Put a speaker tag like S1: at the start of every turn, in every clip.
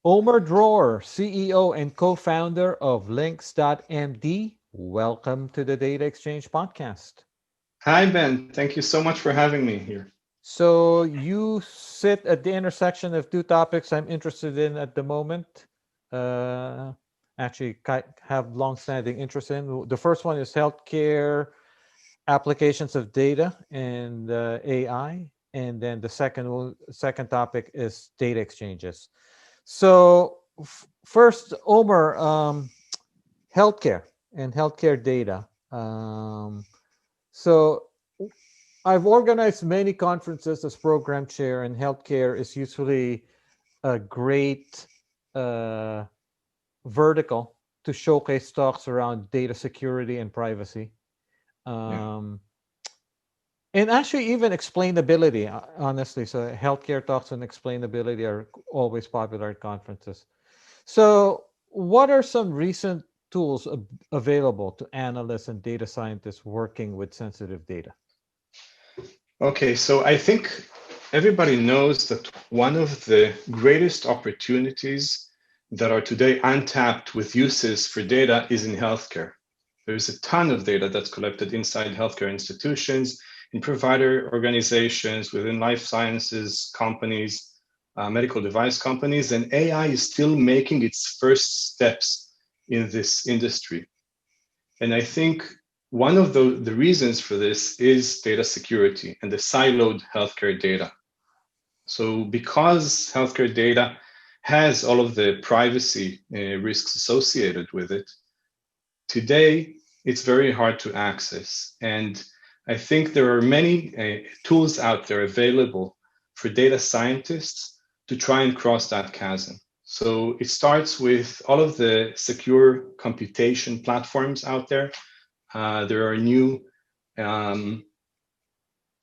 S1: Omer Dror, CEO and co-founder of Lynx.md. Welcome to the Data Exchange podcast.
S2: Hi, Ben. Thank you so much for having me here.
S1: So you sit at the intersection of two topics I'm interested in at the moment. Uh, Actually, have long-standing interest in. The first one is healthcare applications of data and AI, and then the second topic is data exchanges. So first, Omer, healthcare and healthcare data. So I've organized many conferences as program chair, and healthcare is usually a great uh, vertical to showcase talks around data security and privacy.
S2: Yeah.
S1: Um, and actually, even explainability, honestly. So, healthcare talks and explainability are always popular at conferences. So, what are some recent tools available to analysts and data scientists working with sensitive data?
S2: Okay, so I think everybody knows that one of the greatest opportunities that are today untapped with uses for data is in healthcare. There's a ton of data that's collected inside healthcare institutions, in provider organizations, within life sciences companies, medical device companies, and AI is still making its first steps in this industry. And I think one of the reasons for this is data security and the siloed healthcare data. So, because healthcare data has all of the privacy risks associated with it, today it's very hard to access. And I think there are many tools out there available for data scientists to try and cross that chasm. So it starts with all of the secure computation platforms out there. There are new um,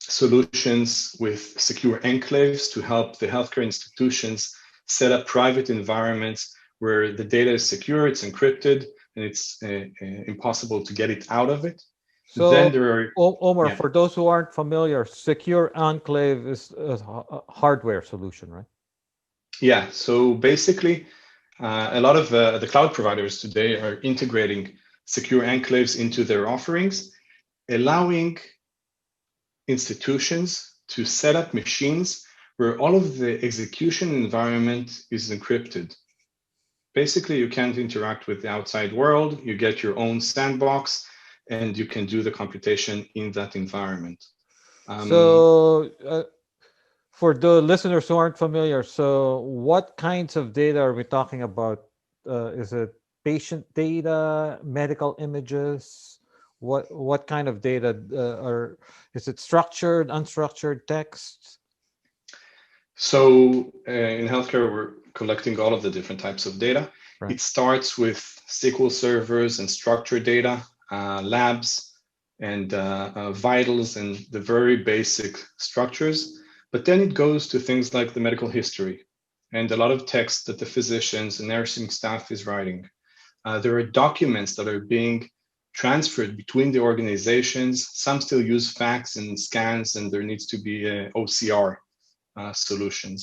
S2: solutions with secure enclaves to help the healthcare institutions set up private environments where the data is secure, it's encrypted, and it's impossible to get it out of it. Then
S1: So,
S2: there are,
S1: Omar,
S2: yeah,
S1: for those who aren't familiar, Secure Enclave is a hardware solution, right?
S2: yeah. So basically, a lot of the cloud providers today are integrating secure enclaves into their offerings, allowing institutions to set up machines where all of the execution environment is encrypted. Basically, you can't interact with the outside world. You get your own sandbox, and you can do the computation in that environment. Um,
S1: So, for the listeners who aren't familiar, so what kinds of data are we talking about? Is it patient data, medical images? What kind of data are? Is it structured, unstructured text?
S2: so in healthcare, we're collecting all of the different types of data.
S1: Right.
S2: It starts with SQL servers and structured data, labs, and vitals, and the very basic structures. But then it goes to things like the medical history and a lot of text that the physicians and nursing staff is writing. There are documents that are being transferred between the organizations. Some still use fax and scans, and there needs to be OCR solutions.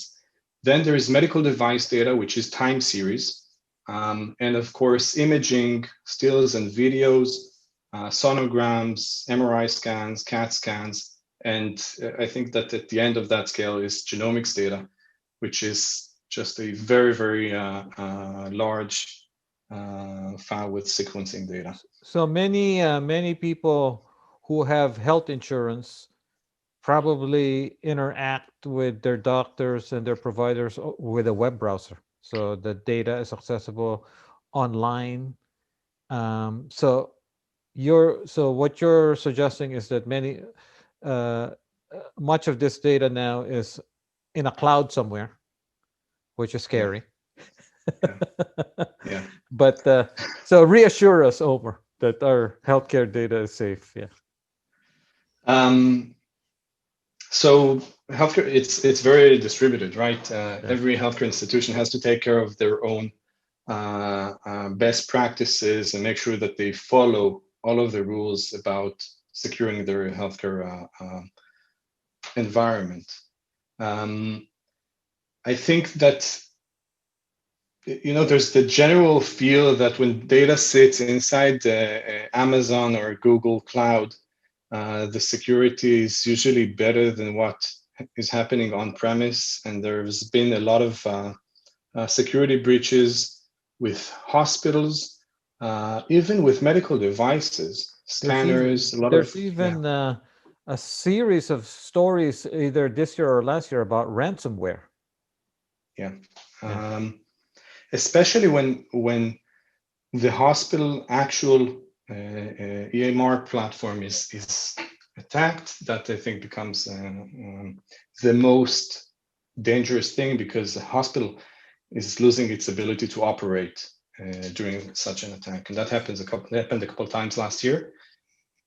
S2: Then there is medical device data, which is time series. And of course, imaging, stills and videos, sonograms, MRI scans, CAT scans. And I think that at the end of that scale is genomics data, which is just a very, very large file with sequencing data.
S1: So many people who have health insurance probably interact with their doctors and their providers with a web browser. So the data is accessible online. So what you're suggesting is that uh, much of this data now is in a cloud somewhere, which is
S2: Yeah,
S1: scary.
S2: yeah, yeah.
S1: But so reassure us, Omer, that our healthcare data is safe. Yeah.
S2: Um, So healthcare, it's very distributed, right?
S1: Yeah.
S2: Every healthcare institution has to take care of their own best practices and make sure that they follow all of the rules about securing their healthcare environment. Um, I think that there's the general feel that when data sits inside Amazon or Google Cloud, the security is usually better than what is happening on premise. And there's been a lot of security breaches with hospitals, even with medical devices, scanners.
S1: There's even a series of stories either this year or last year about ransomware.
S2: Yeah. Especially when the hospital actual EMR platform is attacked, that I think becomes the most dangerous thing, because the hospital is losing its ability to operate during such an attack, and that happened a couple of times last year.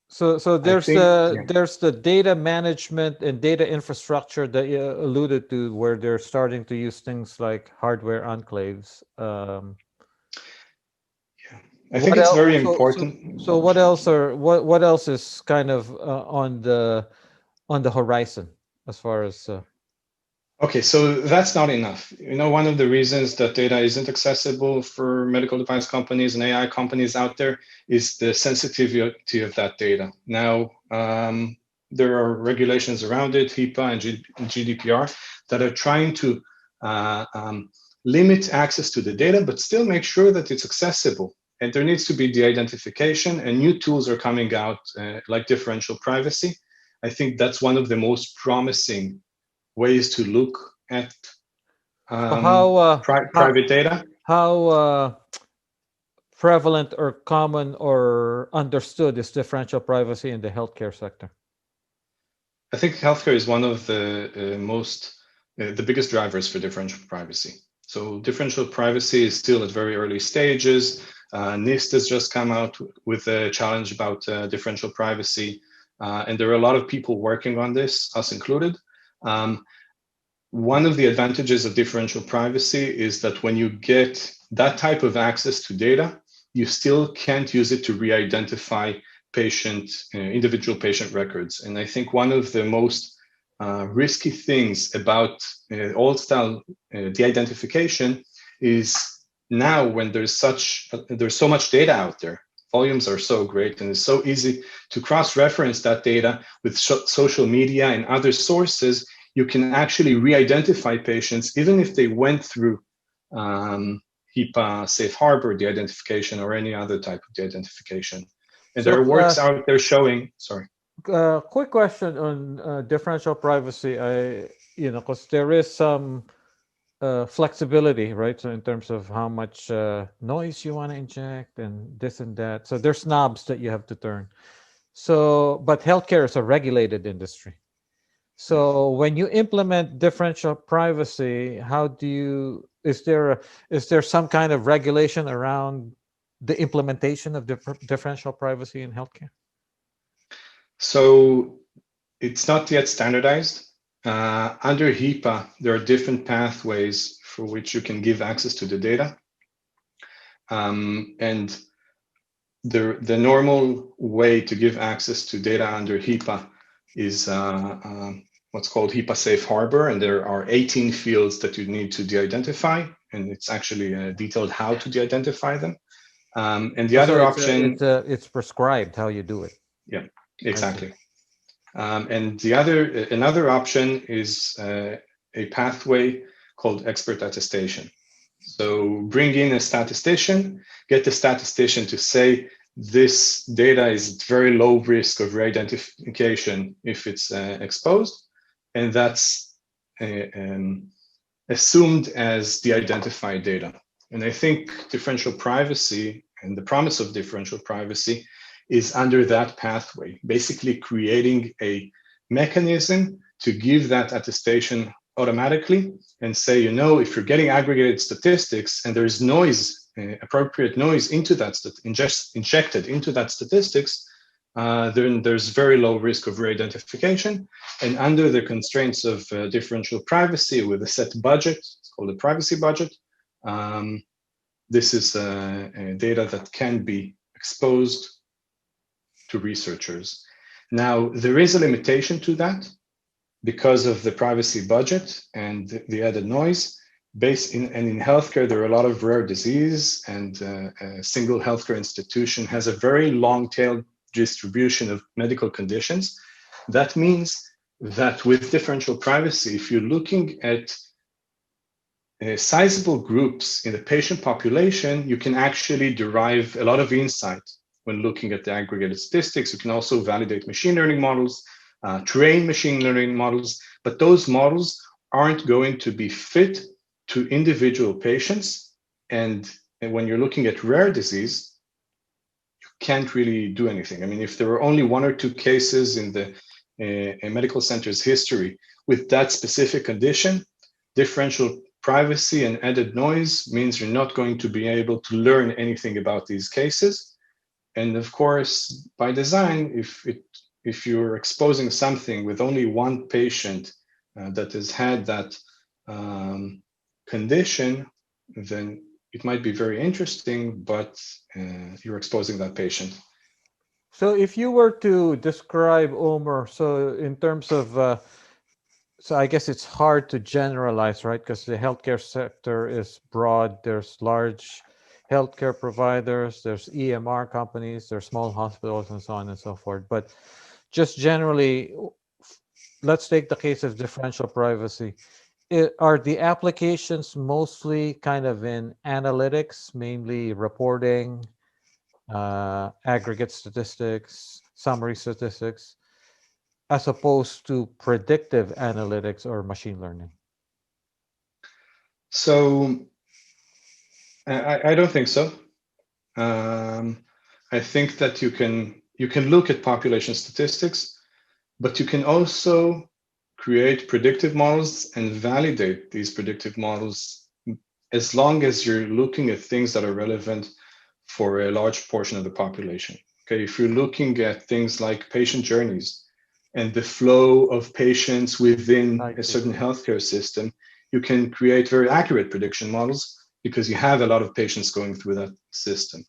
S1: So there's the data management and data infrastructure that you alluded to, where they're starting to use things like hardware enclaves.
S2: I think it's very important.
S1: So what else is kind of on the horizon as far as
S2: Okay, so that's not enough. One of the reasons that data isn't accessible for medical device companies and AI companies out there is the sensitivity of that data. Now, there are regulations around it, HIPAA and GDPR, that are trying to limit access to the data, but still make sure that it's accessible. And there needs to be de-identification, and new tools are coming out like differential privacy. I think that's one of the most promising ways to look at private data.
S1: How prevalent or common or understood is differential privacy in the healthcare sector?
S2: I think healthcare is one of the the biggest drivers for differential privacy. So differential privacy is still at very early stages. NIST has just come out with a challenge about differential privacy, and there are a lot of people working on this, us included. One of the advantages of differential privacy is that when you get that type of access to data, you still can't use it to re-identify individual patient records. And I think one of the most risky things about old-style de-identification is now, when there's so much data out there, volumes are so great, and it's so easy to cross-reference that data with social media and other sources. You can actually re-identify patients, even if they went through HIPAA, safe harbor de-identification, or any other type of de-identification. And there are works out there showing, sorry.
S1: Quick question on differential privacy. Because there is some flexibility, right? So in terms of how much noise you want to inject and this and that. So there's knobs that you have to turn. So, but healthcare is a regulated industry. So when you implement differential privacy, is there some kind of regulation around the implementation of differential privacy in healthcare?
S2: So it's not yet standardized. Under HIPAA, there are different pathways for which you can give access to the data. And the normal way to give access to data under HIPAA is what's called HIPAA Safe Harbor, and there are 18 fields that you need to de-identify, and it's actually detailed how to de-identify them. And the other option,
S1: it's prescribed how you do it.
S2: Yeah, exactly. And another option is a pathway called expert attestation. So bring in a statistician, get the statistician to say this data is very low risk of re-identification if it's exposed, and that's assumed as the identified data. And I think differential privacy and the promise of differential privacy is under that pathway, basically creating a mechanism to give that attestation automatically and say, if you're getting aggregated statistics and there's noise, appropriate noise into that, injected into that statistics, then there's very low risk of re-identification. And under the constraints of differential privacy with a set budget, it's called a privacy budget, this is data that can be exposed to researchers. Now, there is a limitation to that because of the privacy budget and the added noise. in healthcare, there are a lot of rare disease, and a single healthcare institution has a very long tail distribution of medical conditions. That means that with differential privacy, if you're looking at sizable groups in the patient population, you can actually derive a lot of insight when looking at the aggregated statistics. You can also validate machine learning models, train machine learning models, but those models aren't going to be fit to individual patients. And when you're looking at rare disease, you can't really do anything. I mean, if there were only one or two cases in the medical center's history with that specific condition, differential privacy and added noise means you're not going to be able to learn anything about these cases. And of course, by design, if you're exposing something with only one patient that has had that condition, then it might be very interesting, but you're exposing that patient.
S1: So if you were to describe Omer, so in terms of so I guess it's hard to generalize, right? Because the healthcare sector is broad. There's large healthcare providers, there's EMR companies, there's small hospitals, and so on and so forth. But just generally, let's take the case of differential privacy. Are the applications mostly kind of in analytics, mainly reporting, aggregate statistics, summary statistics, as opposed to predictive analytics or machine learning?
S2: So I don't think so. I think that you can look at population statistics, but you can also create predictive models and validate these predictive models as long as you're looking at things that are relevant for a large portion of the population. Okay, if you're looking at things like patient journeys and the flow of patients within a certain healthcare system, you can create very accurate prediction models because you have a lot of patients going through that system.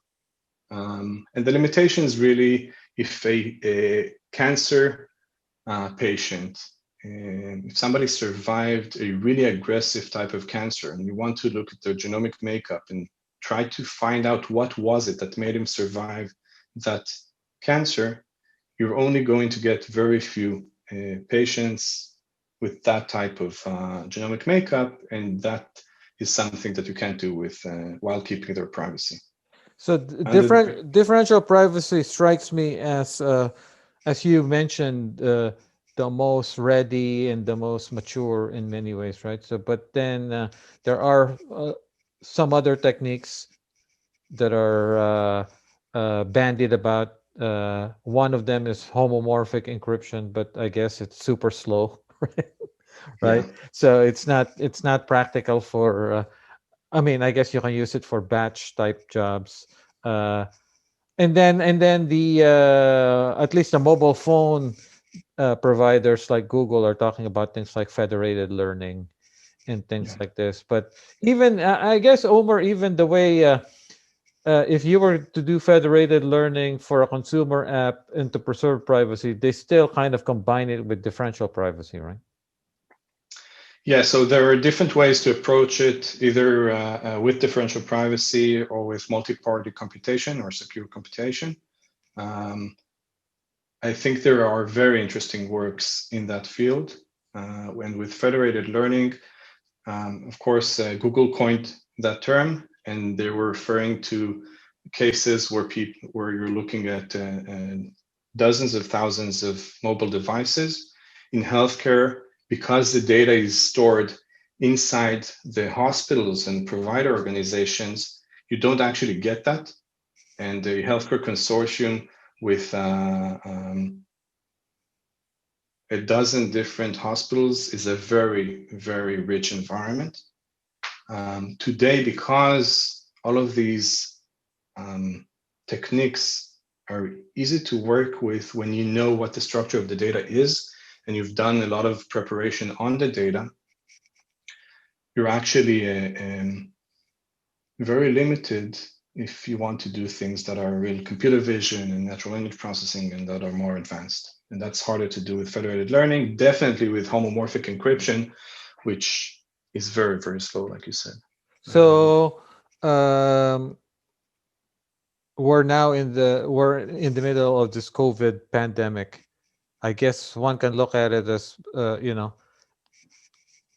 S2: And the limitation is really if a cancer patient, if somebody survived a really aggressive type of cancer and you want to look at their genomic makeup and try to find out what was it that made him survive that cancer, you're only going to get very few patients with that type of genomic makeup, and that is something that you can't do with while keeping their privacy.
S1: So differential privacy strikes me as you mentioned, the most ready and the most mature in many ways, right? So, but then there are some other techniques that are bandied about. One of them is homomorphic encryption, but I guess it's super slow, right?
S2: Yeah.
S1: So it's not practical for. I mean, I guess you can use it for batch type jobs. And then the at least the mobile phone providers like Google are talking about things like federated learning and things like this. But even I guess, Omer, even the way if you were to do federated learning for a consumer app and to preserve privacy, they still kind of combine it with differential privacy, right?
S2: Yeah, so there are different ways to approach it, either with differential privacy or with multi-party computation or secure computation. I think there are very interesting works in that field. And with federated learning, of course, Google coined that term, and they were referring to cases where you're looking at dozens of thousands of mobile devices in healthcare. Because the data is stored inside the hospitals and provider organizations, you don't actually get that. And the healthcare consortium with a dozen different hospitals is a very, very rich environment. Today, because all of these techniques are easy to work with when you know what the structure of the data is, and you've done a lot of preparation on the data, you're actually very limited if you want to do things that are real computer vision and natural language processing and that are more advanced. And that's harder to do with federated learning, definitely with homomorphic encryption, which is very, very slow, like you said.
S1: So we're in the middle of this COVID pandemic. I guess one can look at it as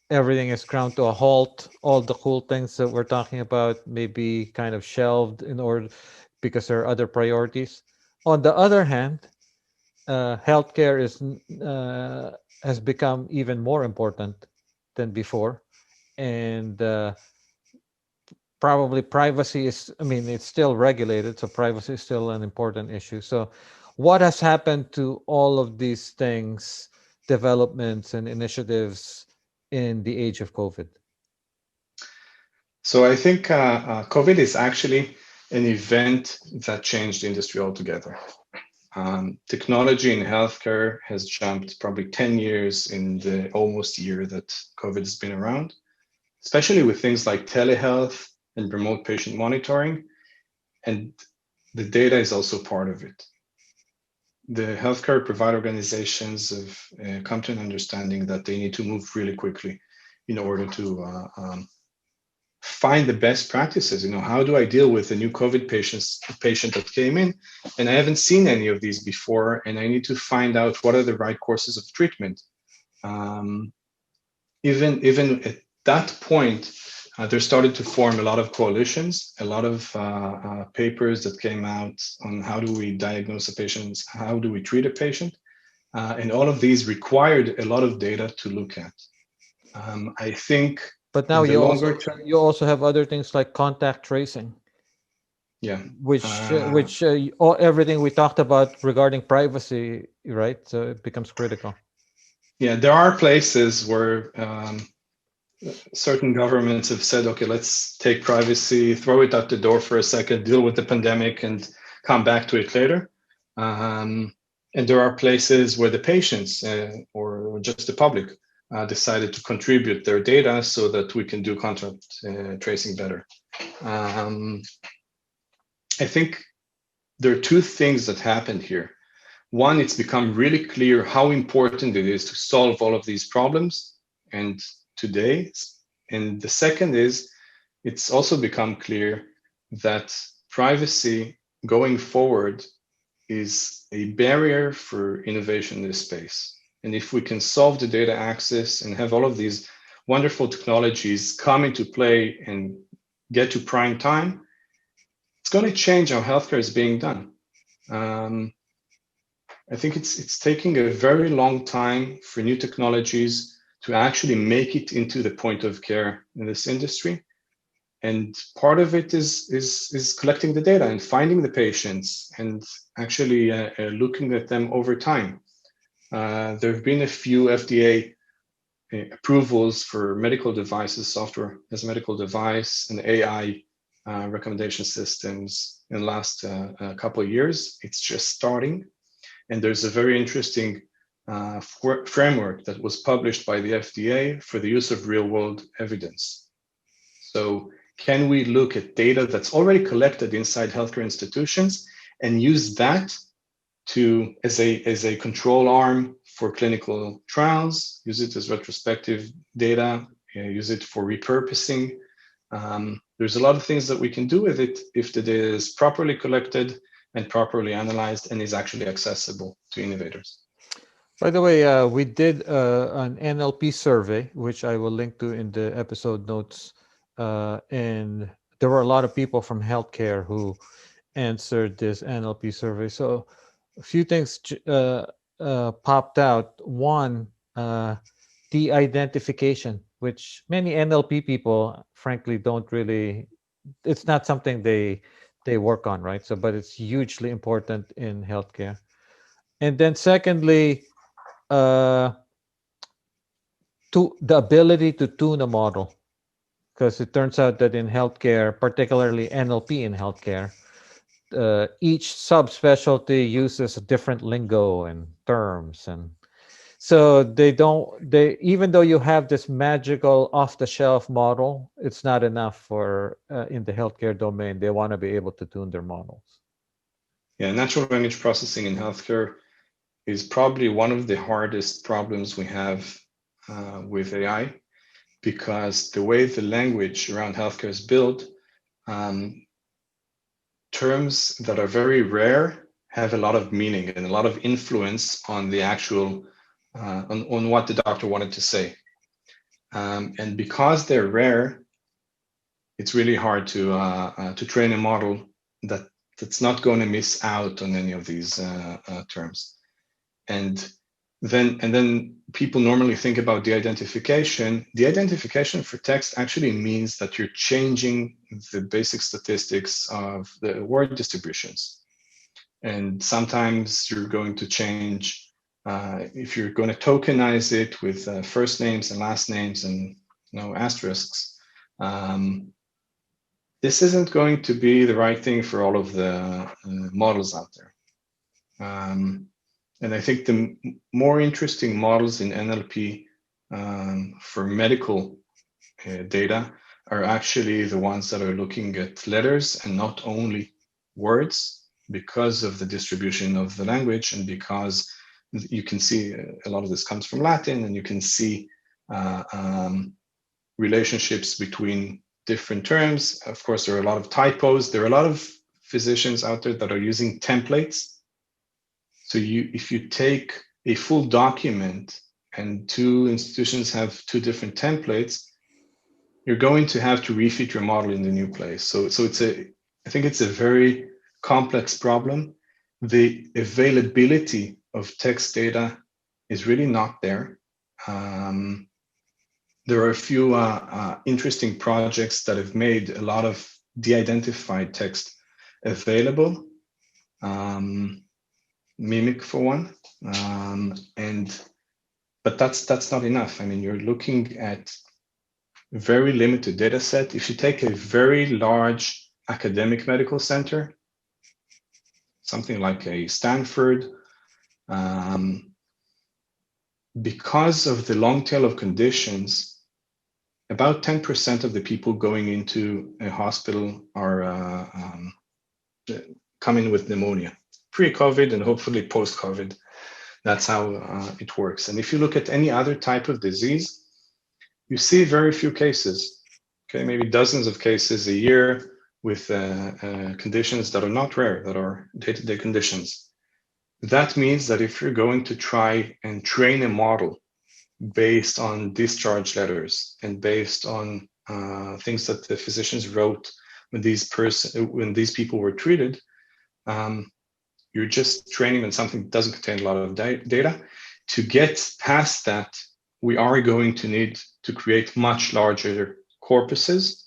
S1: everything is ground to a halt. All the cool things that we're talking about may be kind of shelved in order because there are other priorities. On the other hand, healthcare has become even more important than before, and probably privacy is. I mean, it's still regulated, so privacy is still an important issue. So, what has happened to all of these things, developments and initiatives in the age of COVID?
S2: So I think COVID is actually an event that changed the industry altogether. Technology in healthcare has jumped probably 10 years in the almost year that COVID has been around, especially with things like telehealth and remote patient monitoring. And the data is also part of it. The healthcare provider organizations have come to an understanding that they need to move really quickly in order to find the best practices. How do I deal with a new COVID patient that came in, and I haven't seen any of these before, and I need to find out what are the right courses of treatment. Even at that point, there started to form a lot of coalitions, a lot of papers that came out on how do we diagnose a patient, how do we treat a patient, and all of these required a lot of data to look at. I think.
S1: But now you also have other things like contact tracing.
S2: Yeah.
S1: Which everything we talked about regarding privacy, right? So it becomes critical.
S2: Yeah, there are places where certain governments have said, okay, let's take privacy, throw it out the door for a second, deal with the pandemic, and come back to it later. And there are places where the patients or just the public decided to contribute their data so that we can do contact tracing better. I think there are two things that happened here. One, it's become really clear how important it is to solve all of these problems and today. And the second is, it's also become clear that privacy going forward is a barrier for innovation in this space. And if we can solve the data access and have all of these wonderful technologies come into play and get to prime time, it's going to change how healthcare is being done. I think it's taking a very long time for new technologies to actually make it into the point of care in this industry. And part of it is collecting the data and finding the patients and actually looking at them over time. There have been a few FDA approvals for medical devices, software as a medical device, and AI recommendation systems in the last couple of years. It's just starting. And there's a very interesting framework that was published by the FDA for the use of real-world evidence. So can we look at data that's already collected inside healthcare institutions and use that as a control arm for clinical trials, use it as retrospective data, use it for repurposing. There's a lot of things that we can do with it if the data is properly collected and properly analyzed and is actually accessible to innovators.
S1: By the way, we did an NLP survey, which I will link to in the episode notes. And there were a lot of people from healthcare who answered this NLP survey. So a few things popped out. One, de-identification, which many NLP people, frankly, don't really, it's not something they work on, right? So, but it's hugely important in healthcare. And then secondly, the ability to tune a model, because it turns out that in healthcare, particularly NLP in healthcare, each subspecialty uses a different lingo and terms, and so even though you have this magical off-the-shelf model, it's not enough for in the healthcare domain. They want to be able to tune their models.
S2: Yeah, natural language processing in healthcare is probably one of the hardest problems we have with AI, because the way the language around healthcare is built, terms that are very rare have a lot of meaning and a lot of influence on the actual, on what the doctor wanted to say. And because they're rare, it's really hard to train a model that's not going to miss out on any of these terms. And then people normally think about de-identification. De-identification for text actually means that you're changing the basic statistics of the word distributions. And sometimes you're going to change, if you're going to tokenize it with first names and last names and asterisks, this isn't going to be the right thing for all of the models out there. And I think the more interesting models in NLP for medical data are actually the ones that are looking at letters and not only words, because of the distribution of the language and because you can see a lot of this comes from Latin, and you can see relationships between different terms. Of course, there are a lot of typos. There are a lot of physicians out there that are using templates. So if you take a full document and two institutions have two different templates, you're going to have to refit your model in the new place. So I think it's a very complex problem. The availability of text data is really not there. There are a few interesting projects that have made a lot of de-identified text available. Mimic for one, but that's not enough. I mean, you're looking at very limited data set. If you take a very large academic medical center, something like a Stanford, because of the long tail of conditions, about 10% of the people going into a hospital are coming with pneumonia. Pre-COVID and hopefully post-COVID. That's how it works. And if you look at any other type of disease, you see very few cases, okay, maybe dozens of cases a year with conditions that are not rare, that are day-to-day conditions. That means that if you're going to try and train a model based on discharge letters and based on things that the physicians wrote when these people were treated, you're just training on something that doesn't contain a lot of data. To get past that, we are going to need to create much larger corpuses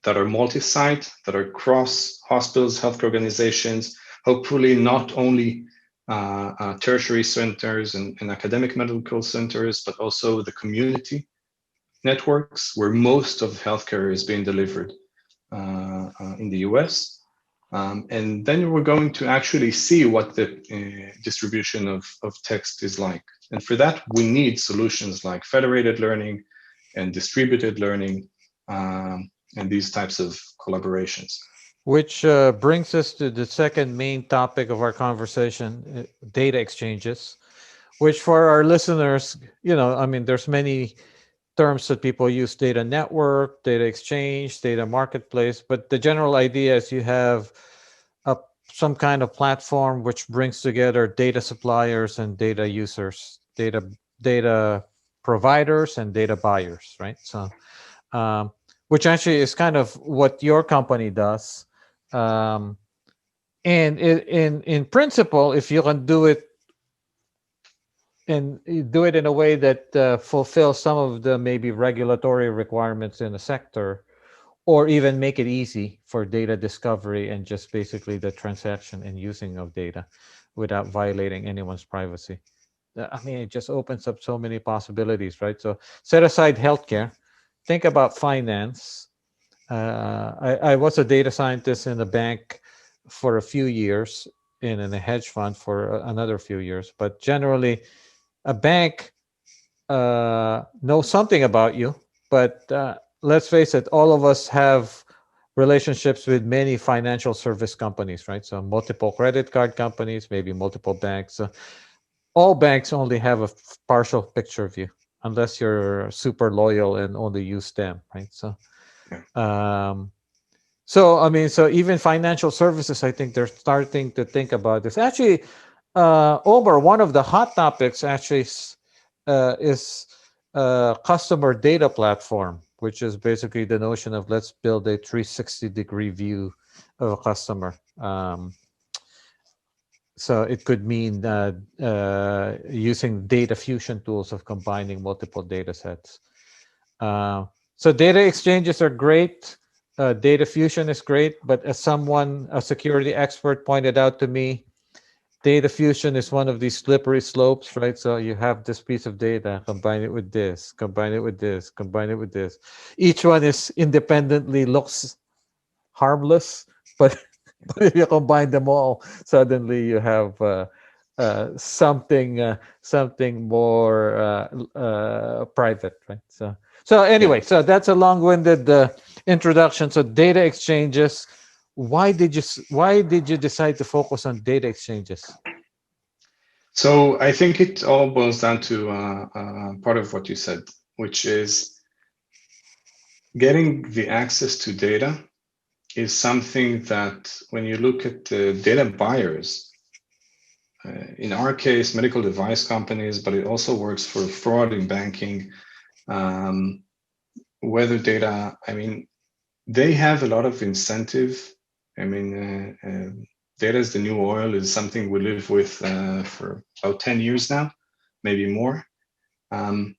S2: that are multi-site, that are cross hospitals, healthcare organizations, hopefully not only tertiary centers and academic medical centers, but also the community networks where most of healthcare is being delivered in the US. And then we're going to actually see what the distribution of text is like. And for that, we need solutions like federated learning and distributed learning and these types of collaborations.
S1: Which brings us to the second main topic of our conversation, data exchanges, which for our listeners, I mean, there's many terms that people use: data network, data exchange, data marketplace. But the general idea is you have some kind of platform which brings together data suppliers and data users, data providers and data buyers, right? So, which actually is kind of what your company does. And in principle, if you can do it and do it in a way that fulfills some of the maybe regulatory requirements in the sector, or even make it easy for data discovery and just basically the transaction and using of data without violating anyone's privacy. I mean, it just opens up so many possibilities, right? So set aside healthcare, think about finance. I was a data scientist in a bank for a few years, and in a hedge fund for another few years. But generally, a bank knows something about you, but let's face it, all of us have relationships with many financial service companies, right? So multiple credit card companies, maybe multiple banks. All banks only have a partial picture of you. unless you're super loyal and only use them, right? So, I mean, so even financial services, I think they're starting to think about this. Actually, Omer, one of the hot topics actually is customer data platform, which is basically the notion of let's build a 360-degree view of a customer. So it could mean using data fusion tools of combining multiple data sets. So data exchanges are great. Data fusion is great, but as a security expert pointed out to me, data fusion is one of these slippery slopes, right? So you have this piece of data, combine it with this, combine it with this, combine it with this. Each one is independently looks harmless, but if you combine them all, suddenly you have something more private, right? So anyway, so that's a long-winded introduction. So data exchanges. Why did you decide to focus on data exchanges?
S2: So I think it all boils down to part of what you said, which is getting the access to data is something that when you look at the data buyers, in our case, medical device companies, but it also works for fraud in banking, weather data. I mean, they have a lot of incentive. I mean, data is the new oil is something we live with for about 10 years now, maybe more. And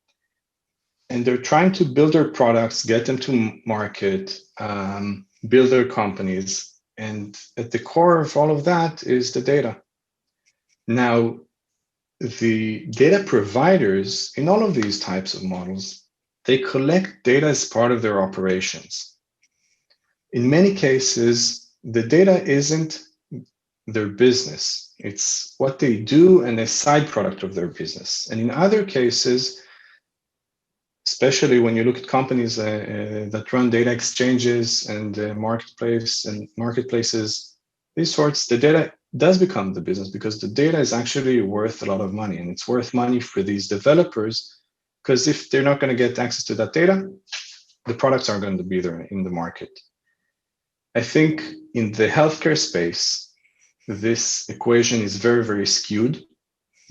S2: they're trying to build their products, get them to market, build their companies. And at the core of all of that is the data. Now, the data providers in all of these types of models, they collect data as part of their operations. In many cases, the data isn't their business. It's what they do and a side product of their business. And in other cases, especially when you look at companies that run data exchanges and marketplaces, these sorts, the data does become the business because the data is actually worth a lot of money, and it's worth money for these developers because if they're not going to get access to that data, the products aren't going to be there in the market. I think in the healthcare space, this equation is very, very skewed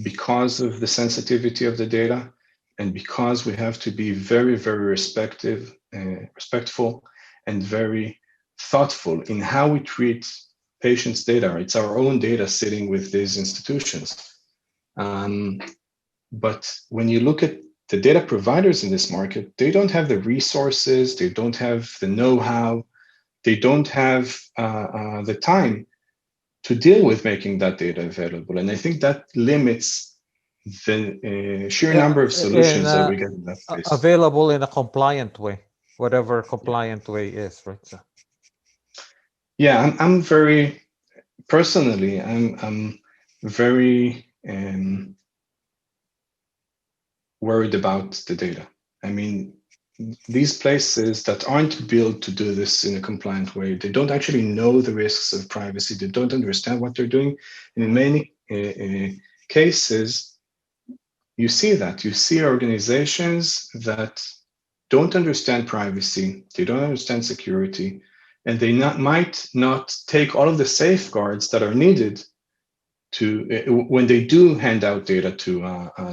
S2: because of the sensitivity of the data and because we have to be very, very respectful and very thoughtful in how we treat patients' data. It's our own data sitting with these institutions. But when you look at the data providers in this market, they don't have the resources, they don't have the know-how, they don't have the time to deal with making that data available. And I think that limits the sheer number of solutions that we get in that space.
S1: Available in a compliant way, whatever compliant way is, right? So.
S2: Yeah, I'm very personally, I'm very worried about the data. I mean, these places that aren't built to do this in a compliant way, they don't actually know the risks of privacy. They don't understand what they're doing. And in many cases, you see that. You see organizations that don't understand privacy. They don't understand security. And they might not take all of the safeguards that are needed to when they do hand out data to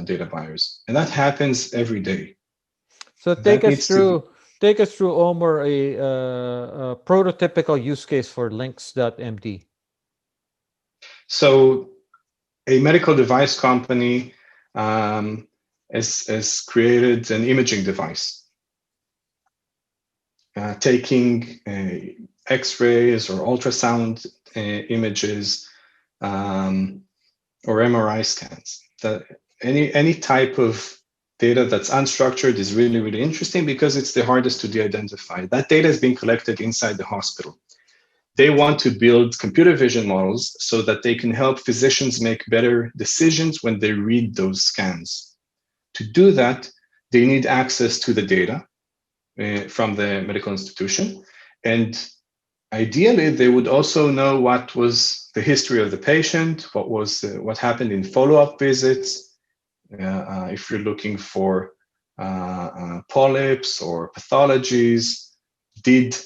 S2: data buyers. And that happens every day.
S1: So take us through, Omer, a prototypical use case for Lynx.md.
S2: So a medical device company has created an imaging device, taking X-rays or ultrasound images or MRI scans. Any type of data that's unstructured is really, really interesting because it's the hardest to de-identify. That data is being collected inside the hospital. They want to build computer vision models so that they can help physicians make better decisions when they read those scans. To do that, they need access to the data from the medical institution. And ideally, they would also know what was the history of the patient, what happened in follow-up visits, if you're looking for polyps or pathologies. Did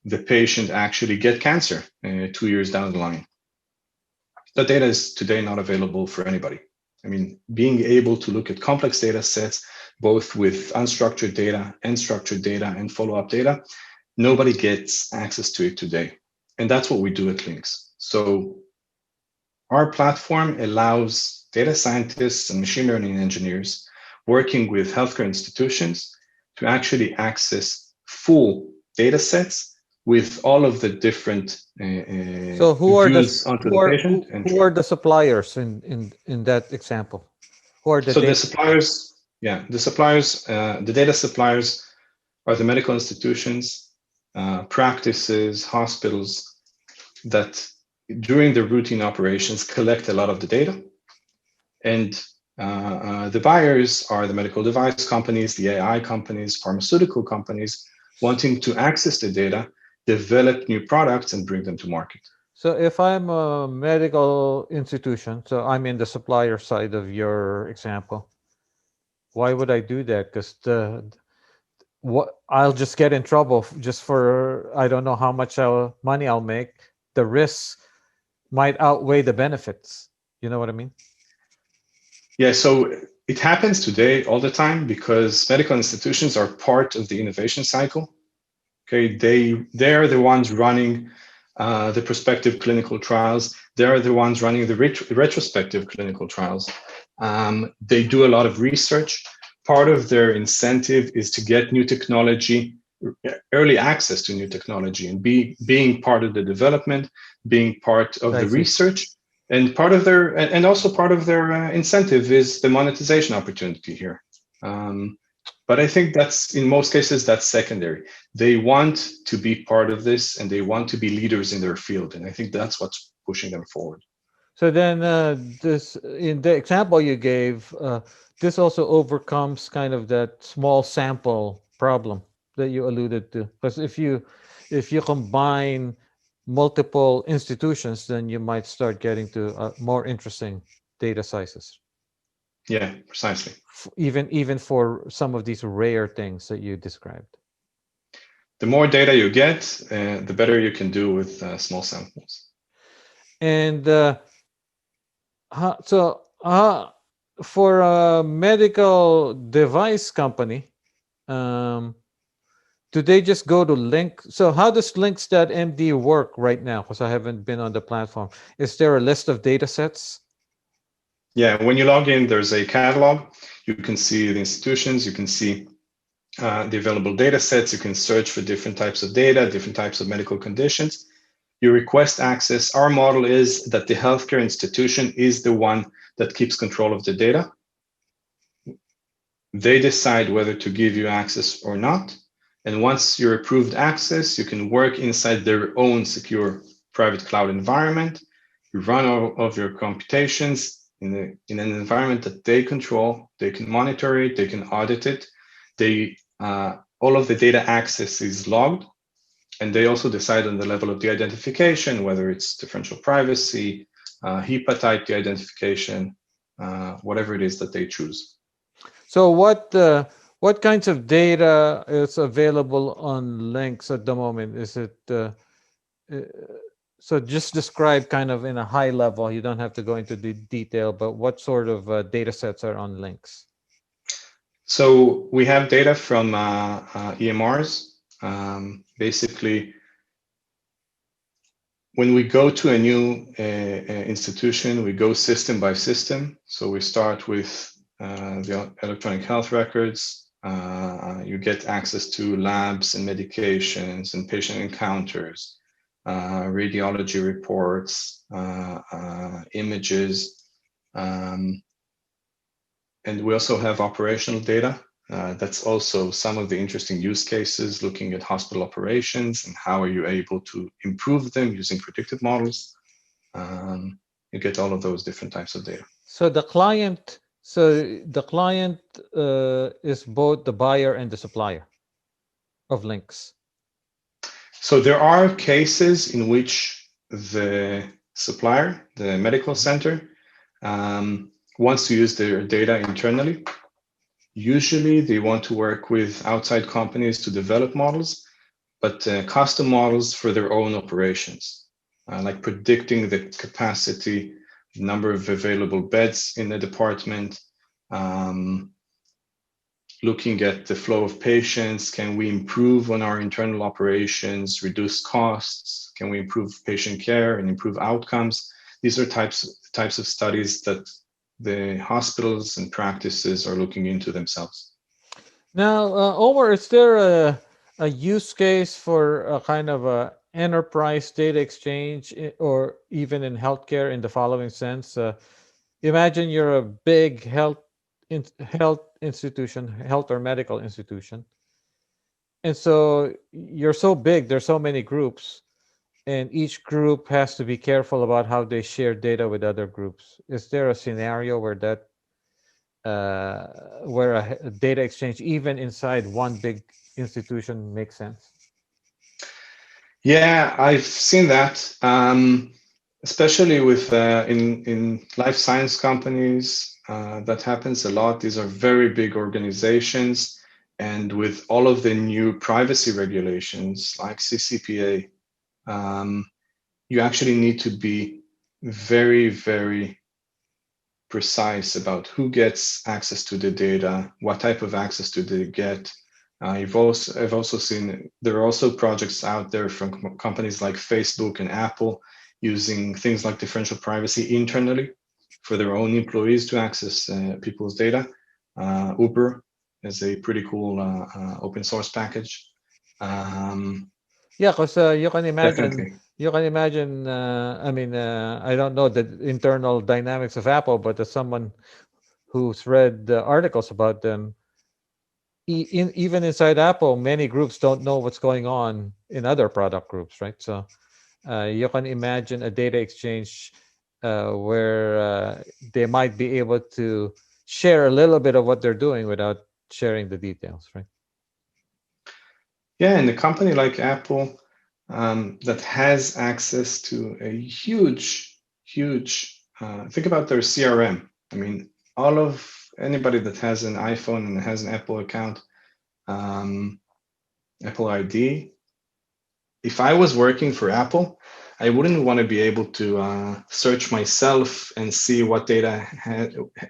S2: the patient actually get cancer 2 years down the line? That data is today not available for anybody. I mean, being able to look at complex data sets, both with unstructured data and structured data and follow-up data, nobody gets access to it today. And that's what we do at Lynx. So our platform allows data scientists and machine learning engineers working with healthcare institutions to actually access full data sets with all of the different
S1: So who are the
S2: views onto the patient.
S1: who are the suppliers in that example? Who are the
S2: So the
S1: data
S2: suppliers, the data suppliers are the medical institutions, practices, hospitals that during the routine operations collect a lot of the data. And the buyers are the medical device companies, the AI companies, pharmaceutical companies wanting to access the data, develop new products, and bring them to market.
S1: So if I'm a medical institution, so I'm in the supplier side of your example, why would I do that? Because I'll just get in trouble just for I don't know how much money I'll make. The risks might outweigh the benefits. You know what I mean?
S2: Yeah, so it happens today all the time because medical institutions are part of the innovation cycle. Okay, they are the ones running the prospective clinical trials. They are the ones running the retrospective clinical trials. They do a lot of research. Part of their incentive is to get new technology, early access to new technology, and being part of the development, being part of the research. And part of their incentive is the monetization opportunity here. But I think that's in most cases that's secondary. They want to be part of this and they want to be leaders in their field, and I think that's what's pushing them forward.
S1: So then, this in the example you gave, this also overcomes kind of that small sample problem that you alluded to. Because if you combine multiple institutions, then you might start getting to more interesting data sizes.
S2: Yeah, precisely.
S1: Even for some of these rare things that you described.
S2: The more data you get, the better you can do with small samples.
S1: And for a medical device company, do they just go to Link? So how does Lynx.md work right now? Because I haven't been on the platform. Is there a list of data sets?
S2: Yeah, when you log in, there's a catalog. You can see the institutions, you can see the available data sets, you can search for different types of data, different types of medical conditions. You request access. Our model is that the healthcare institution is the one that keeps control of the data. They decide whether to give you access or not. And once you're approved access, you can work inside their own secure private cloud environment. You run all of your computations in an environment that they control. They can monitor it, they can audit it. All of the data access is logged, and they also decide on the level of the identification, whether it's differential privacy, HIPAA type de-identification, whatever it is that they choose.
S1: So what kinds of data is available on Lynx at the moment? Is it so just describe kind of in a high level. You don't have to go into the detail, but what sort of data sets are on Lynx?
S2: So we have data from EMRs. Basically, when we go to a new institution, we go system by system. So we start with the electronic health records. You get access to labs and medications and patient encounters, radiology reports, images. And we also have operational data. That's also some of the interesting use cases, looking at hospital operations and how are you able to improve them using predictive models. You get all of those different types of data.
S1: So the client is both the buyer and the supplier of Lynx.
S2: So there are cases in which the supplier, the medical center, wants to use their data internally. Usually they want to work with outside companies to develop models, but custom models for their own operations, like predicting the capacity, number of available beds in the department, looking at the flow of patients. Can we improve on our internal operations, reduce costs? Can we improve patient care and improve outcomes? These are types of studies that the hospitals and practices are looking into themselves.
S1: Now, Omer, is there a use case for a kind of a enterprise data exchange, or even in healthcare, in the following sense? Imagine you're a big health institution, health or medical institution, and so you're so big. There's so many groups, and each group has to be careful about how they share data with other groups. Is there a scenario where that where a data exchange, even inside one big institution, makes sense?
S2: Yeah, I've seen that, especially with in life science companies. That happens a lot. These are very big organizations, and with all of the new privacy regulations like CCPA, you actually need to be very, very precise about who gets access to the data, what type of access do they get. I've also seen there are also projects out there from companies like Facebook and Apple using things like differential privacy internally for their own employees to access people's data. Uber is a pretty cool open source package.
S1: Yeah, because you can imagine.
S2: Definitely.
S1: You can imagine. I mean, I don't know the internal dynamics of Apple, but as someone who's read the articles about them, even inside Apple, many groups don't know what's going on in other product groups, right? So you can imagine a data exchange where they might be able to share a little bit of what they're doing without sharing the details, right?
S2: Yeah, and a company like Apple that has access to a huge, think about their CRM. I mean, all of anybody that has an iPhone and has an Apple account, Apple ID. If I was working for Apple, I wouldn't want to be able to search myself and see what data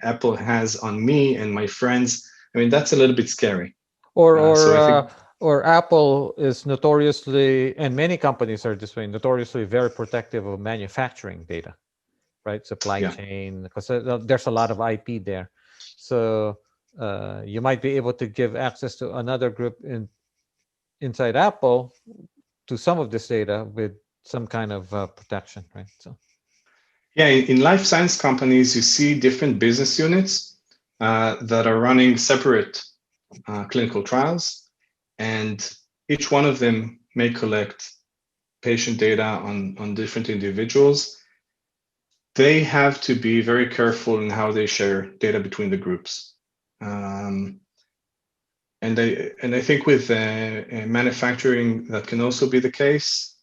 S2: Apple has on me and my friends. I mean, that's a little bit scary.
S1: Or
S2: So I think,
S1: or Apple is notoriously, and many companies are this way, notoriously very protective of manufacturing data, right? Supply
S2: yeah.
S1: chain, because there's a lot of IP there. So you might be able to give access to another group inside Apple to some of this data with some kind of protection, right? So
S2: Yeah, in life science companies, you see different business units that are running separate clinical trials, and each one of them may collect patient data on different individuals. They have to be very careful in how they share data between the groups. And I think with manufacturing, that can also be the case.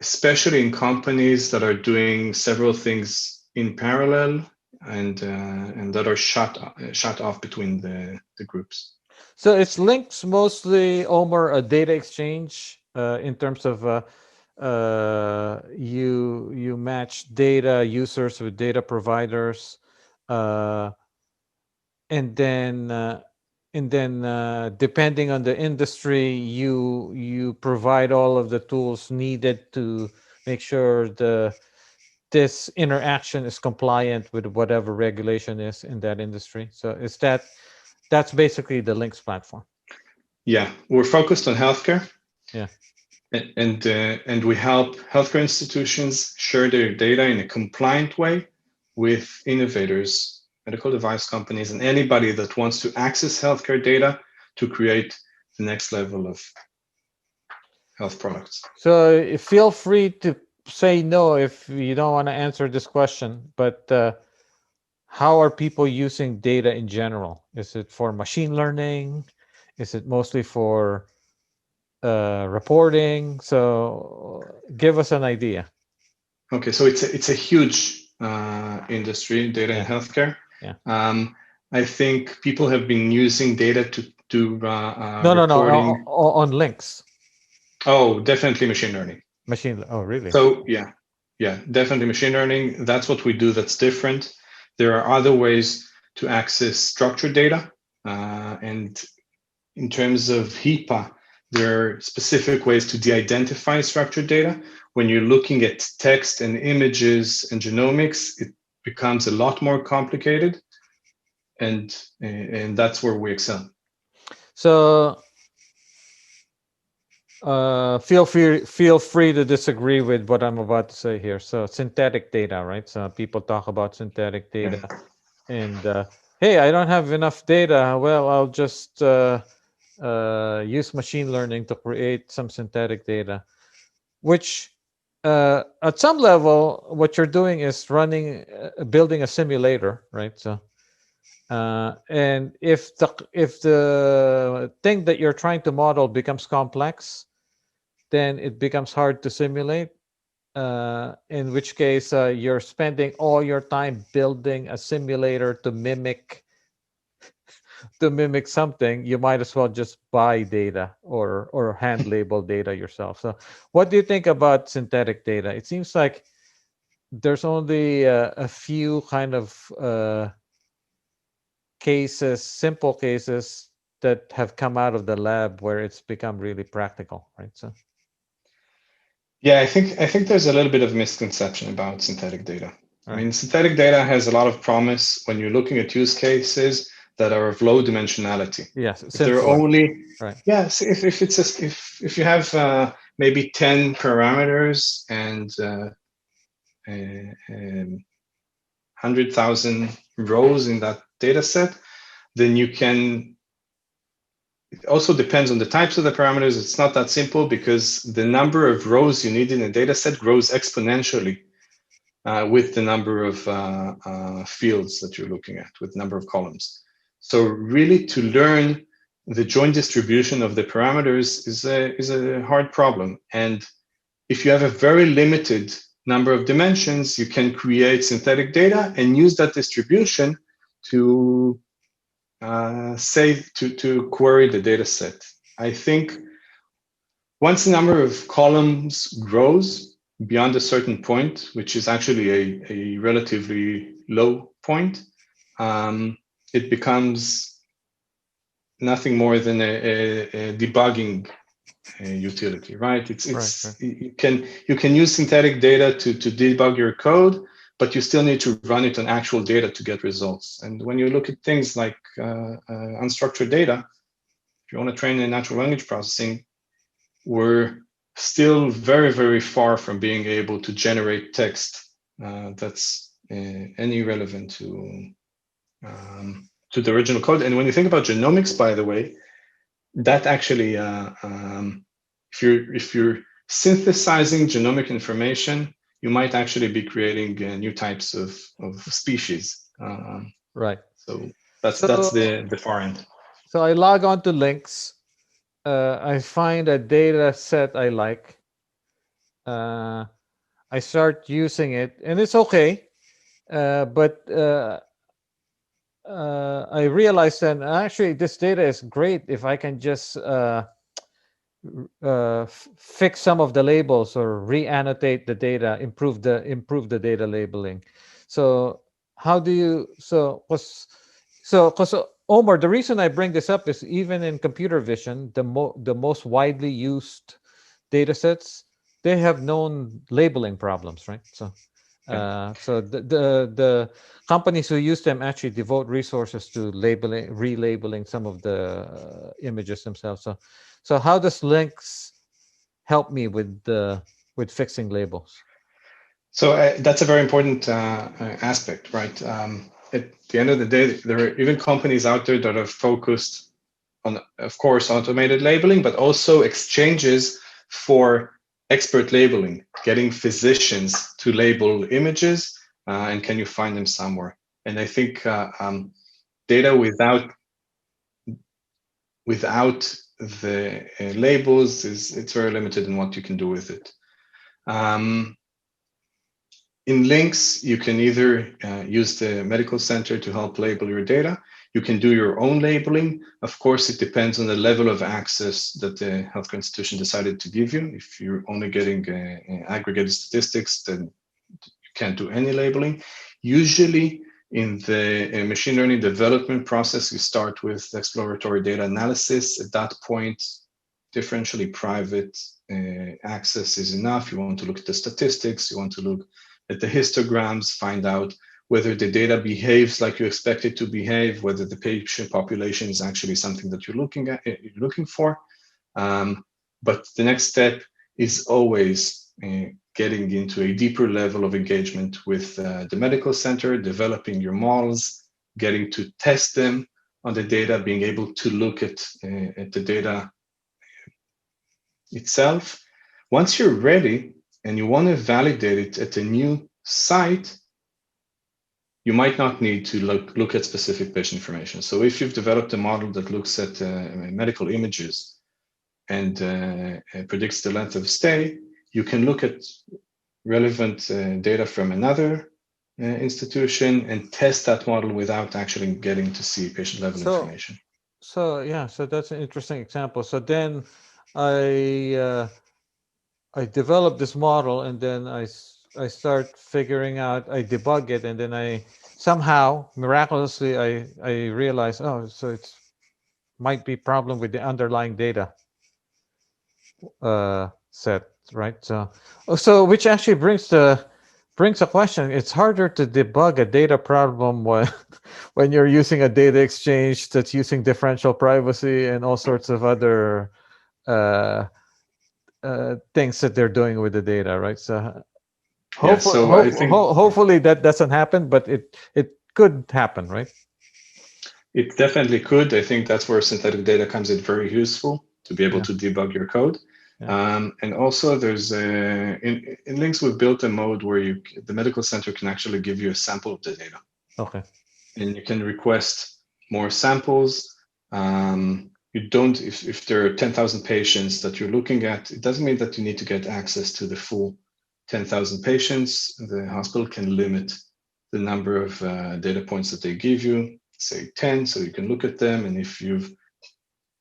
S2: Especially in companies that are doing several things in parallel and that are shut off between the groups.
S1: so it's links mostly, Omer, a data exchange in terms of you match data users with data providers, uh, and then depending on the industry, you provide all of the tools needed to make sure this interaction is compliant with whatever regulation is in that industry. So that's basically the Links platform.
S2: Yeah, we're focused on healthcare,
S1: Yeah.
S2: and we help healthcare institutions share their data in a compliant way with innovators, medical device companies, and anybody that wants to access healthcare data to create the next level of health products.
S1: So feel free to say no if you don't want to answer this question, but how are people using data in general? Is it for machine learning? Is it mostly for reporting? So give us an idea.
S2: Okay, so it's a huge industry, data
S1: Yeah.
S2: and healthcare.
S1: Yeah.
S2: I think people have been using data to do
S1: No,
S2: reporting.
S1: on Lynx.
S2: Oh, definitely machine learning.
S1: Oh, really?
S2: So yeah, definitely machine learning. That's what we do that's different. There are other ways to access structured data. And in terms of HIPAA, there are specific ways to de-identify structured data. When you're looking at text and images and genomics, it becomes a lot more complicated. And that's where we excel.
S1: So feel free to disagree with what I'm about to say here. So synthetic data, right? So people talk about synthetic data, and hey, I don't have enough data. Well, I'll just use machine learning to create some synthetic data, which at some level, what you're doing is building a simulator, right? So and if the thing that you're trying to model becomes complex, then it becomes hard to simulate. In which case, you're spending all your time building a simulator to mimic something. You might as well just buy data or hand label data yourself. So, what do you think about synthetic data? It seems like there's only a few kind of simple cases that have come out of the lab where it's become really practical, right? So
S2: yeah, I think there's a little bit of misconception about synthetic data. I mean, synthetic data has a lot of promise when you're looking at use cases that are of low dimensionality.
S1: yes,
S2: If they're
S1: simpler,
S2: only
S1: right?
S2: yes, if you have maybe 10 parameters and 100,000 rows in that data set, then you can. It also depends on the types of the parameters. It's not that simple because the number of rows you need in a data set grows exponentially with the number of fields that you're looking at, with the number of columns. So really to learn the joint distribution of the parameters is a hard problem. And if you have a very limited number of dimensions, you can create synthetic data and use that distribution to to query the data set. I think once the number of columns grows beyond a certain point, which is actually a relatively low point, it becomes nothing more than a debugging utility, right?
S1: Right.
S2: You can use synthetic data to debug your code, but you still need to run it on actual data to get results. And when you look at things like unstructured data, if you want to train a natural language processing, we're still very, very far from being able to generate text that's any relevant to the original code. And when you think about genomics, by the way, that actually, if you're synthesizing genomic information, you might actually be creating new types of species.
S1: Right.
S2: So that's
S1: So
S2: the far end.
S1: so I log on to Lynx. I find a data set I like. I start using it, and it's okay. But I realized then actually this data is great if I can just fix some of the labels or re-annotate the data, improve the data labeling. So how do you because Omer, the reason I bring this up is even in computer vision, the most widely used data sets, they have known labeling problems, right? So so the companies who use them actually devote resources to relabeling some of the images themselves. So how does Lynx help me with fixing labels?
S2: So that's a very important aspect, right? At the end of the day, there are even companies out there that are focused on, of course, automated labeling, but also exchanges for expert labeling, getting physicians to label images, and can you find them somewhere? And I think data without the labels it's very limited in what you can do with it. In Lynx, you can either use the medical center to help label your data. You can do your own labeling. Of course, it depends on the level of access that the healthcare institution decided to give you. If you're only getting aggregated statistics, then you can't do any labeling. Usually, in the machine learning development process, you start with exploratory data analysis. At that point, differentially private access is enough. You want to look at the statistics, you want to look at the histograms, find out whether the data behaves like you expect it to behave, whether the patient population is actually something that you're looking for. But the next step is always getting into a deeper level of engagement with the medical center, developing your models, getting to test them on the data, being able to look at the data itself. Once you're ready and you want to validate it at a new site, you might not need to look at specific patient information. So if you've developed a model that looks at medical images and predicts the length of stay, you can look at relevant data from another institution and test that model without actually getting to see patient level information.
S1: So yeah, so that's an interesting example. So then I develop this model, and then I start figuring out, I debug it, and then I somehow miraculously I realize, oh, so it's might be problem with the underlying data set, right? So which actually brings a question. It's harder to debug a data problem when you're using a data exchange that's using differential privacy and all sorts of other things that they're doing with the data, right? So hopefully that doesn't happen, but it could happen, right?
S2: It definitely could. I think that's where synthetic data comes in very useful to be able to debug your code. And also there's in Lynx, we've built a mode where the medical center can actually give you a sample of the data.
S1: Okay.
S2: And you can request more samples. You don't, if there are 10,000 patients that you're looking at, it doesn't mean that you need to get access to the full 10,000 patients. The hospital can limit the number of data points that they give you, say 10, so you can look at them. And if you've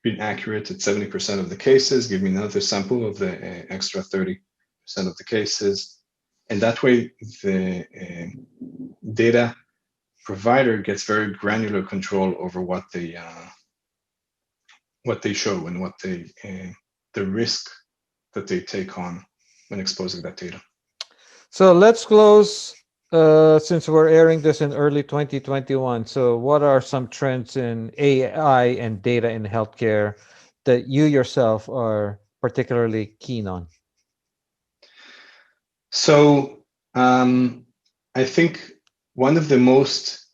S2: been accurate at 70% of the cases, give me another sample of the extra 30% of the cases. And that way, the data provider gets very granular control over what they show and what the risk that they take on when exposing that data.
S1: So let's close, since we're airing this in early 2021. So what are some trends in AI and data in healthcare that you yourself are particularly keen on?
S2: So I think one of the most,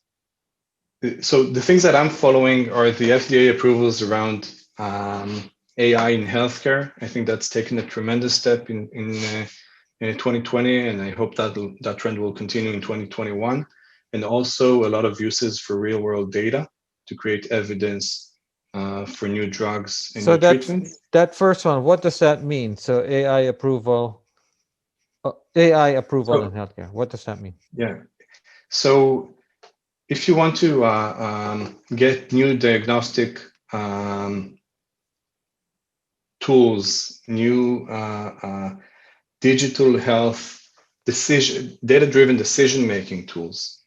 S2: so the things that I'm following are the FDA approvals around AI in healthcare. I think that's taken a tremendous step in 2020, and I hope that trend will continue in 2021. And also a lot of uses for real world data to create evidence for new drugs and new treatments.
S1: That first one, what does that mean? So AI approval in healthcare. What does that mean?
S2: Yeah. So if you want to get new diagnostic tools, new digital health data-driven decision-making tools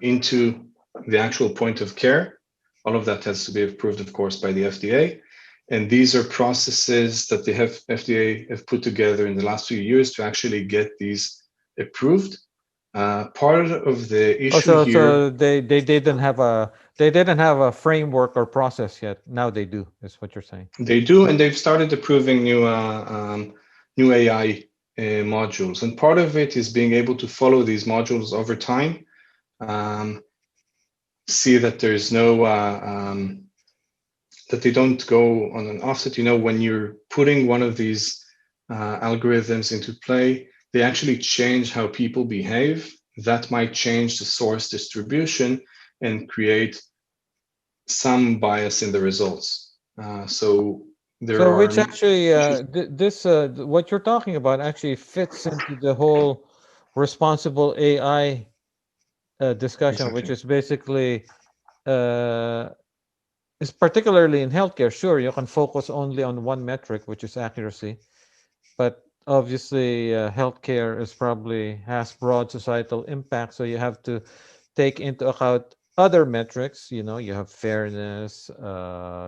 S2: into the actual point of care, all of that has to be approved, of course, by the FDA. And these are processes that the FDA have put together in the last few years to actually get these approved. Part of the issue here.
S1: So they didn't have a framework or process yet. Now they do, is what you're saying.
S2: They do, and they've started approving new AI modules. And part of it is being able to follow these modules over time, see that there's no that they don't go on an offset. When you're putting one of these algorithms into play, they actually change how people behave. That might change the source distribution and create some bias in the results. Which
S1: actually, what you're talking about actually fits into the whole responsible AI discussion, which is basically is particularly in healthcare. Sure, you can focus only on one metric, which is accuracy, but obviously healthcare is probably has broad societal impact, so you have to take into account other metrics. You know, you have fairness,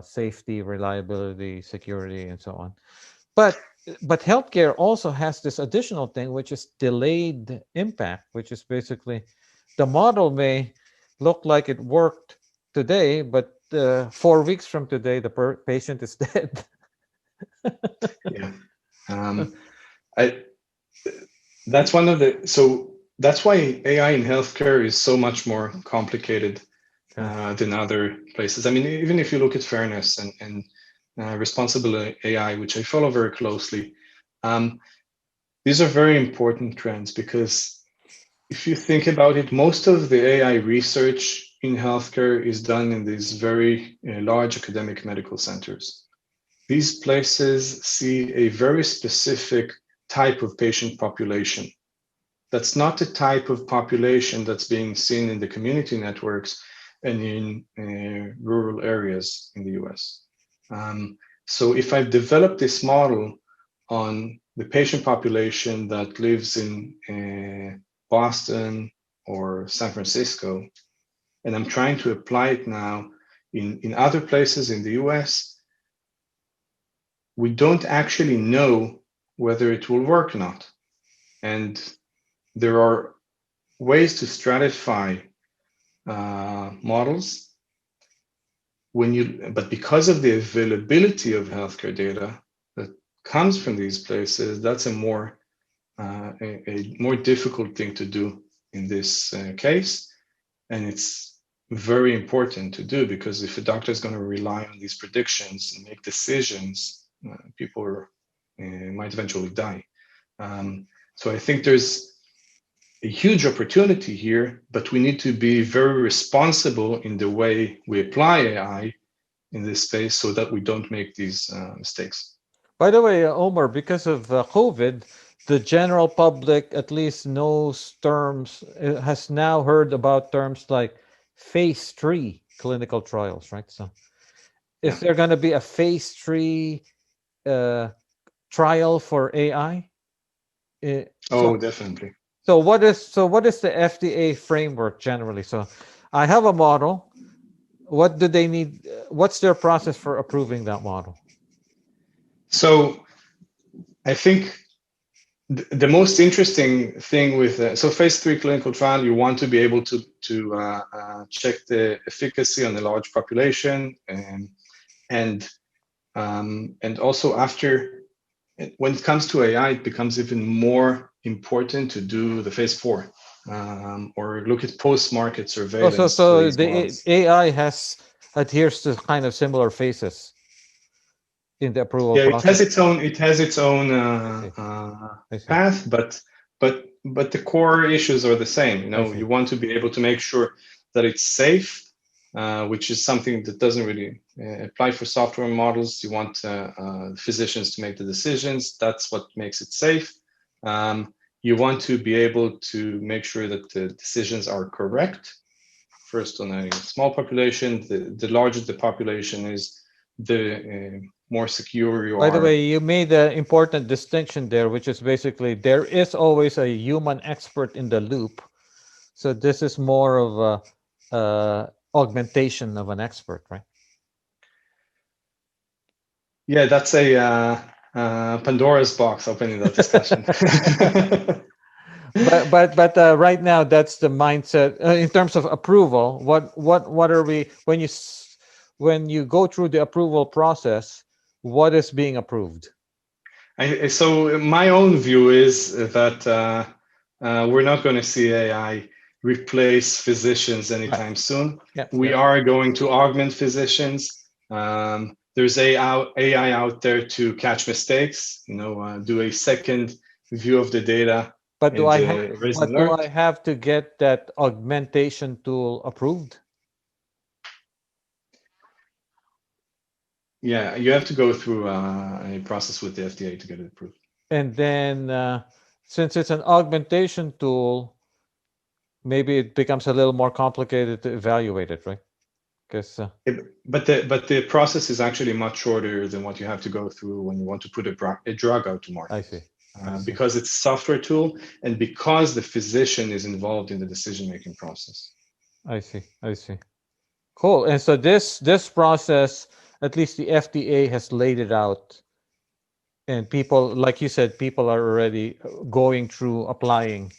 S1: safety, reliability, security, and so on. But healthcare also has this additional thing, which is delayed impact, which is basically the model may look like it worked today, but 4 weeks from today, the patient is dead.
S2: Yeah. I that's one of the that's why AI in healthcare is so much more complicated than other places. I mean, even if you look at fairness and responsible AI, which I follow very closely, these are very important trends because if you think about it, most of the AI research in healthcare is done in these very large academic medical centers. These places see a very specific type of patient population. That's not the type of population that's being seen in the community networks and in rural areas in the US. So if I've developed this model on the patient population that lives in Boston or San Francisco, and I'm trying to apply it now in other places in the US, we don't actually know whether it will work or not. And there are ways to stratify models but because of the availability of healthcare data that comes from these places, that's a more difficult thing to do in this case. And it's very important to do because if a doctor is going to rely on these predictions and make decisions, people might eventually die. So I think there's a huge opportunity here, but we need to be very responsible in the way we apply AI in this space so that we don't make these mistakes.
S1: By the way, Omer, because of COVID, the general public at least knows terms, has now heard about terms like phase 3 clinical trials, right? So is there going to be a phase 3 trial for AI?
S2: Definitely.
S1: So what is the FDA framework generally? So I have a model. What do they need? What's their process for approving that model?
S2: So I think the most interesting thing with so phase 3 clinical trial, you want to be able to check the efficacy on a large population, and also after, when it comes to AI, it becomes even more important to do the phase 4 or look at post-market surveillance.
S1: So the AI adheres to kind of similar phases in the approval process.
S2: It has its own path, but the core issues are the same. You know, you want to be able to make sure that it's safe, which is something that doesn't really apply for software models. You want physicians to make the decisions. That's what makes it safe. You want to be able to make sure that the decisions are correct. First, on a small population, the larger the population is, the more secure you are.
S1: By the way, you made an important distinction there, which is basically there is always a human expert in the loop. So this is more of a augmentation of an expert, right?
S2: Yeah, that's a Pandora's box opening that discussion.
S1: but right now that's the mindset in terms of approval. What are we when you go through the approval process? What is being approved?
S2: So my own view is that we're not going to see AI replace physicians anytime soon. We are going to augment physicians. There's AI out there to catch mistakes, do a second view of the data.
S1: But do I have to get that augmentation tool approved?
S2: Yeah, you have to go through a process with the FDA to get it approved.
S1: And then since it's an augmentation tool, maybe it becomes a little more complicated to evaluate it, right? Because
S2: But the process is actually much shorter than what you have to go through when you want to put a drug out to market.
S1: I see.
S2: Because it's a software tool and because the physician is involved in the decision-making process.
S1: I see. Cool. And so this process, at least the FDA has laid it out, and people, like you said, people are already going through applying.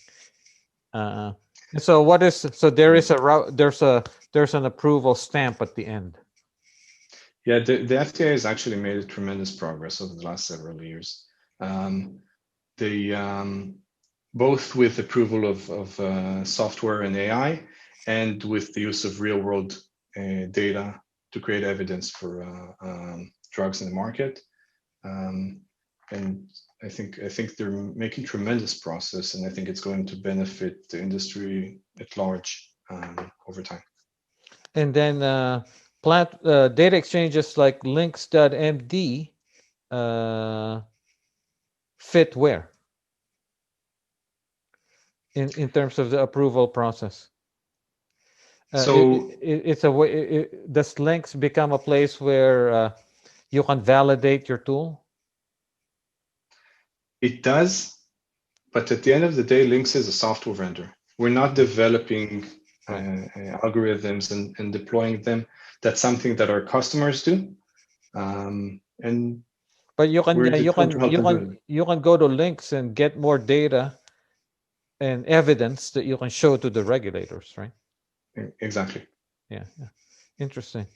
S1: And so what is so there is there's an approval stamp at the end.
S2: Yeah, the FDA has actually made tremendous progress over the last several years. Both with approval of software and AI, and with the use of real-world data to create evidence for drugs in the market. And I think they're making tremendous progress, and I think it's going to benefit the industry at large over time.
S1: And then data exchanges like Lynx.md fit where in terms of the approval process?
S2: So
S1: it's a way. Does Lynx become a place where you can validate your tool?
S2: it does, but at the end of the day, Lynx is a software vendor. We're not developing algorithms and deploying them. That's something that our customers do.
S1: But you can go to Lynx and get more data and evidence that you can show to the regulators, right?
S2: Exactly.
S1: Yeah. Interesting.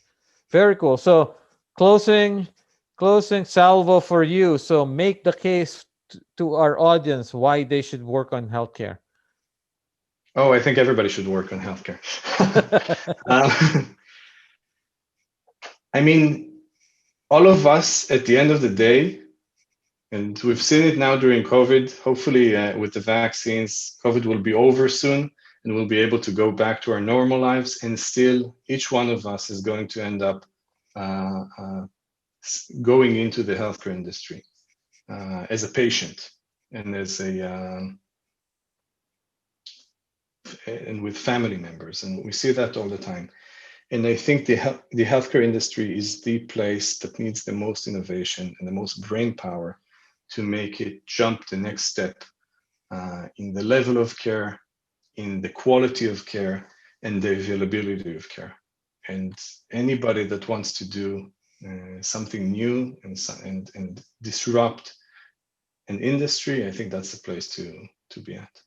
S1: Very cool. So closing salvo for you. So make the case to our audience why they should work on healthcare.
S2: Oh, I think everybody should work on healthcare. I mean, all of us at the end of the day, and we've seen it now during COVID, hopefully with the vaccines, COVID will be over soon and we'll be able to go back to our normal lives. And still, each one of us is going to end up going into the healthcare industry as a patient and as and with family members. And we see that all the time. And I think the healthcare industry is the place that needs the most innovation and the most brain power to make it jump the next step in the level of care, in the quality of care, and the availability of care. And anybody that wants to do something new and disrupt an industry, I think that's the place to be at.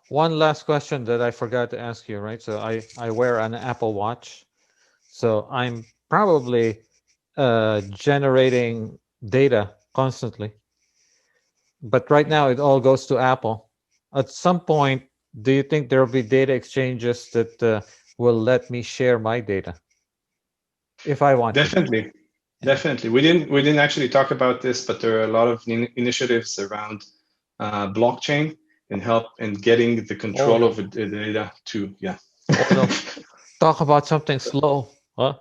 S1: One last question that I forgot to ask you, right? So I wear an Apple Watch. So I'm probably generating data constantly. But right now it all goes to Apple. At some point, do you think there will be data exchanges that will let me share my data if I want
S2: Definitely. Definitely. We didn't actually talk about this, but there are a lot of initiatives around blockchain and help in getting the control of the data to, yeah.
S1: Oh, no. Talk about something slow, huh?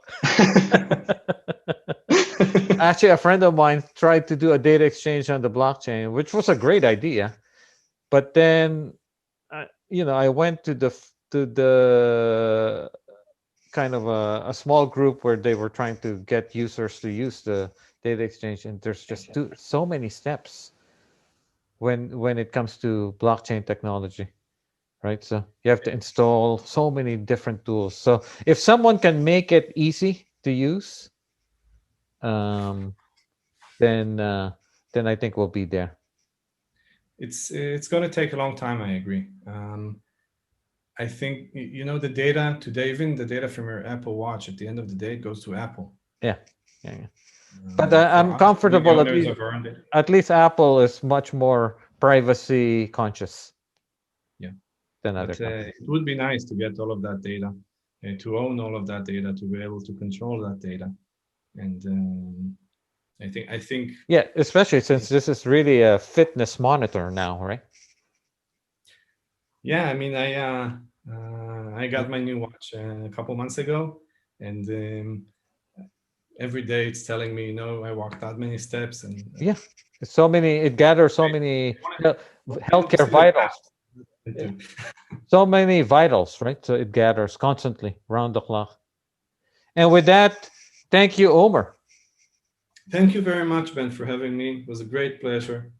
S1: Actually, a friend of mine tried to do a data exchange on the blockchain, which was a great idea. But then, I went to the kind of a small group where they were trying to get users to use the data exchange, and there's just so many steps when it comes to blockchain technology, right? So you have to install so many different tools. So if someone can make it easy to use, then I think we'll be there.
S3: It's going to take a long time. I agree. I think the data today, even the data from your Apple Watch, at the end of the day, it goes to Apple.
S1: Yeah. But I'm comfortable at least Apple is much more privacy conscious.
S3: Yeah.
S1: Than other companies.
S3: It would be nice to get all of that data, to own all of that data, to be able to control that data, and I think.
S1: Yeah, especially since this is really a fitness monitor now, right?
S3: Yeah, I mean, I got my new watch a couple months ago, and every day it's telling me, I walked that many steps, and
S1: yeah, it gathers so many healthcare vitals. So many vitals, right? So it gathers constantly round the clock. And with that, thank you, Omer.
S3: Thank you very much, Ben, for having me. It was a great pleasure.